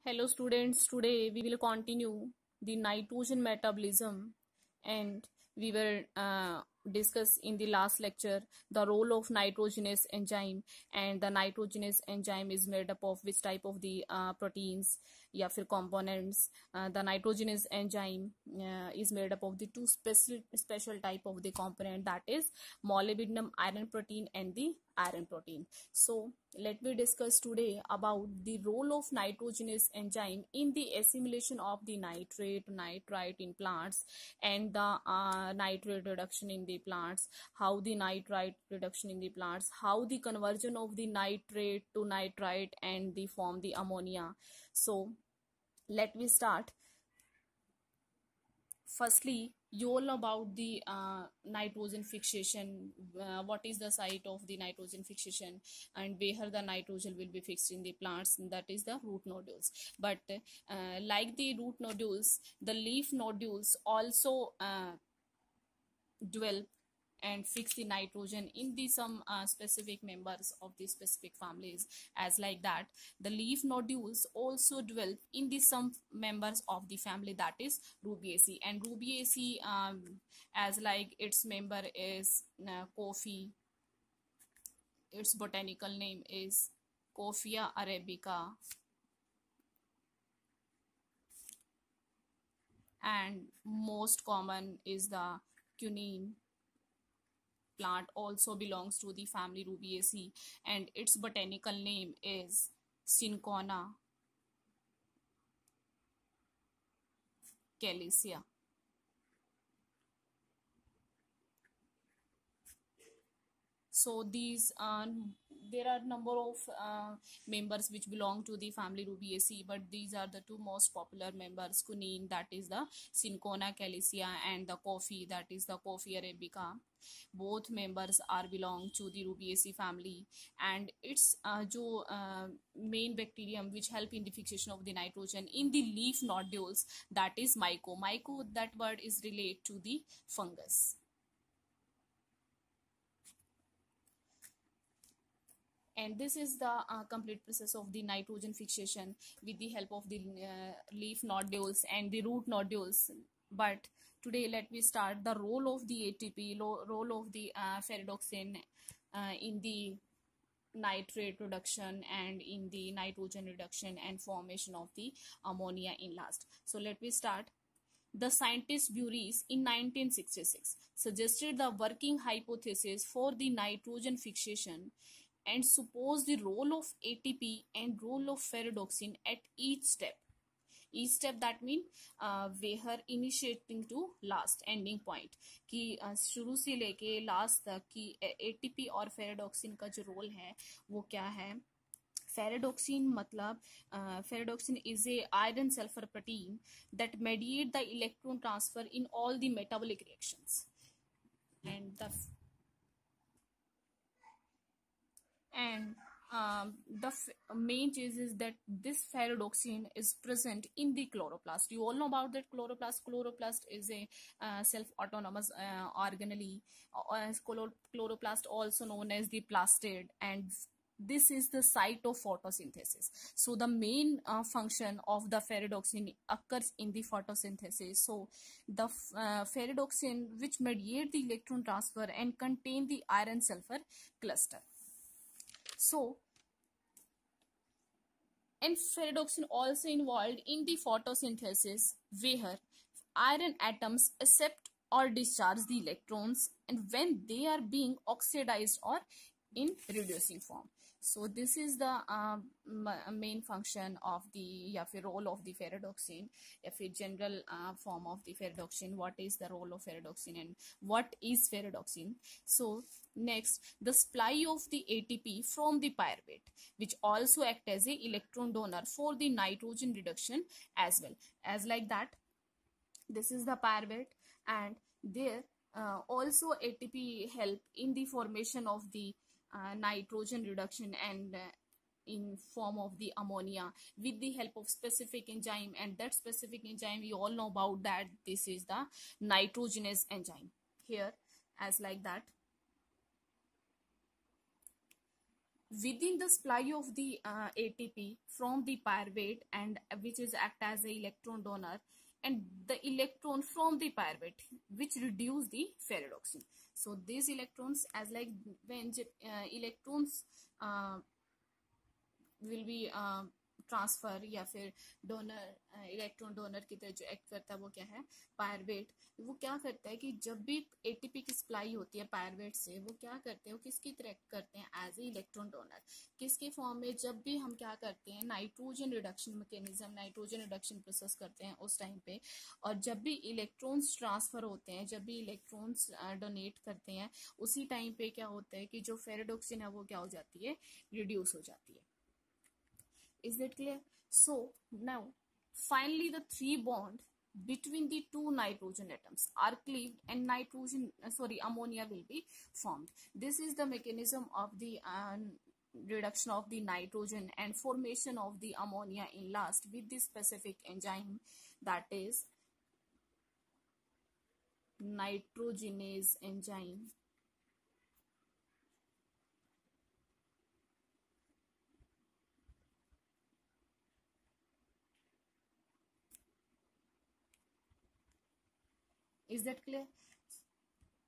Hello students, today we will continue the nitrogen metabolism and we will discuss in the last lecture the role of nitrogenous enzyme, and the nitrogenous enzyme is made up of which type of the proteins या फिर components. The nitrogenous enzyme is made up of the two special type of the component, that is molybdenum iron protein and the iron protein. So let me discuss today about the role of nitrogenous enzyme in the assimilation of the nitrite in plants, and the nitrate reduction in the plants, how the nitrite reduction in the plants, how the conversion of the nitrate to nitrite and the form the ammonia. So let me start. Firstly, you all know about the nitrogen fixation. What is the site of the nitrogen fixation and where the nitrogen will be fixed in the plants? That is the root nodules. But like the root nodules, the leaf nodules also dwell and fix the nitrogen in the some specific members of the specific families. As like that, the leaf nodules also dwell in the some members of the family, that is rubiaceae. And rubiaceae, as like its member is coffee, its botanical name is Coffea arabica, and most common is the quinine plant, also belongs to the family Rubiaceae, and its botanical name is Cinchona calycia. So these there are number of members which belong to the family Rubiaceae, but these are the two most popular members: quinine, that is the Cinchona calycia, and the coffee, that is the Coffea arabica. Both members are belong to the Rubiaceae family, and its जो main bacterium which help in the fixation of the nitrogen in the leaf nodules, that is myco. Myco, that word is related to the fungus. And this is the complete process of the nitrogen fixation with the help of the leaf nodules and the root nodules. But today let me start the role of the ATP, role of the ferredoxin in the nitrate reduction and in the nitrogen reduction and formation of the ammonia in last. So let me start. The scientist Buris in 1966 suggested the working hypothesis for the nitrogen fixation and suppose the role of ATP and role of ferredoxin at each step. Each step, that mean where initiating to last ending point, कि शुरू से लेके last तक कि ATP और ferredoxin का जो role है वो क्या है. Ferredoxin मतलब ferredoxin is a iron sulfur protein that mediate the electron transfer in all the metabolic reactions, and the main change is that this ferredoxin is present in the chloroplast. You all know about that chloroplast. Chloroplast is a self-autonomous organelle. Chloroplast, also known as the plastid, and this is the site of photosynthesis. So the main function of the ferredoxin occurs in the photosynthesis. So the ferredoxin which mediate the electron transfer and contain the iron sulfur cluster. So, and ferredoxin also involved in the photosynthesis where iron atoms accept or discharge the electrons and when they are being oxidized or in reducing form. So this is the main function of the role of the ferredoxin, general form of the ferredoxin. What is the role of ferredoxin and what is ferredoxin? So next, the supply of the ATP from the pyruvate, which also act as a electron donor for the nitrogen reduction as well. As like that, this is the pyruvate, and there also ATP help in the formation of the nitrogen reduction and in form of the ammonia with the help of specific enzyme, and that specific enzyme we all know about that. This is the nitrogenous enzyme here, as like that. within the supply of the ATP from the pyruvate, and which is act as a electron donor, and the electron from the pyruvate which reduce the ferredoxin. So these electrons, as like when electrons will be transfer या फिर donor electron donor की तरह जो act करता है वो क्या है, पायरवेट। वो क्या करता है कि जब भी एटीपी की सप्लाई होती है पायरवेट से, वो क्या करते हैं, वो किसकी तरह एक्ट करते हैं, एज ए इलेक्ट्रॉन डोनर। किसके फॉर्म में, जब भी हम क्या करते हैं, nitrogen reduction mechanism, nitrogen reduction process करते हैं उस टाइम पे, और जब भी इलेक्ट्रॉन्स ट्रांसफर होते हैं, जब भी इलेक्ट्रॉन्स डोनेट करते हैं, उसी टाइम पे क्या होता है कि जो फेरेडोक्सिन है वो क्या हो जाती है, रिड्यूस हो जाती है। Is that clear? So now finally the three bond between the two nitrogen atoms are cleaved and ammonia will be formed. This is the mechanism of the reduction of the nitrogen and formation of the ammonia in last with this specific enzyme, that is nitrogenase enzyme. Is that clear?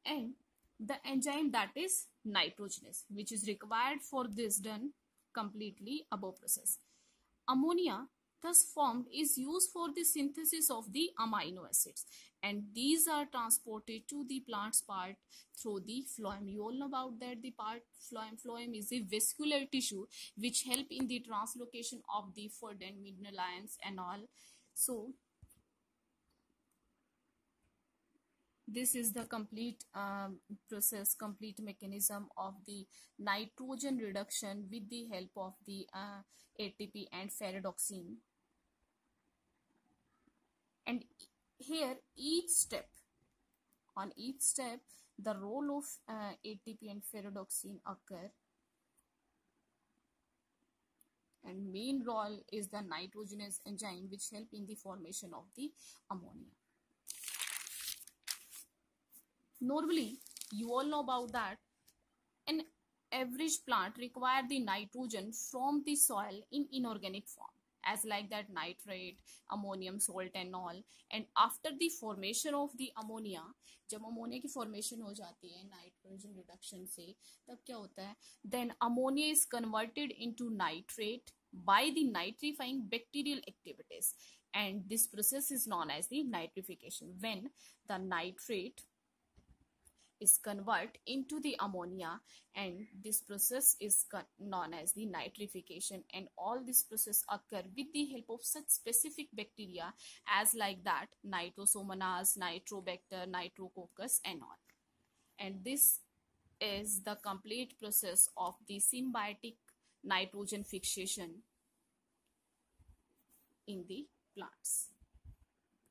And the enzyme that is nitrogenase, which is required for this done completely above process. Ammonia thus formed is used for the synthesis of the amino acids, and these are transported to the plant's part through the phloem. You all know about that, the part phloem. Phloem is a vascular tissue which help in the translocation of the food and mineral ions and all. So this is the complete process, complete mechanism of the nitrogen reduction with the help of the ATP and ferredoxin. And here on each step, the role of ATP and ferredoxin occur, and main role is the nitrogenase enzyme which help in the formation of the ammonia. Normally, you all know about that an average plant require the nitrogen from the soil in inorganic form, as like that nitrate, ammonium salt and all. And after the formation of the ammonia, जब ammonia की formation हो जाती है nitrogen reduction से, तब क्या होता है, then ammonia is converted into nitrate by the nitrifying bacterial activities, and this process is known as the nitrification. When the nitrate is converted into the ammonia, and this process is known as the nitrification, and all this process occur with the help of such specific bacteria as like that nitrosomonas, nitrobacter, nitrococcus and all. And this is the complete process of the symbiotic nitrogen fixation in the plants.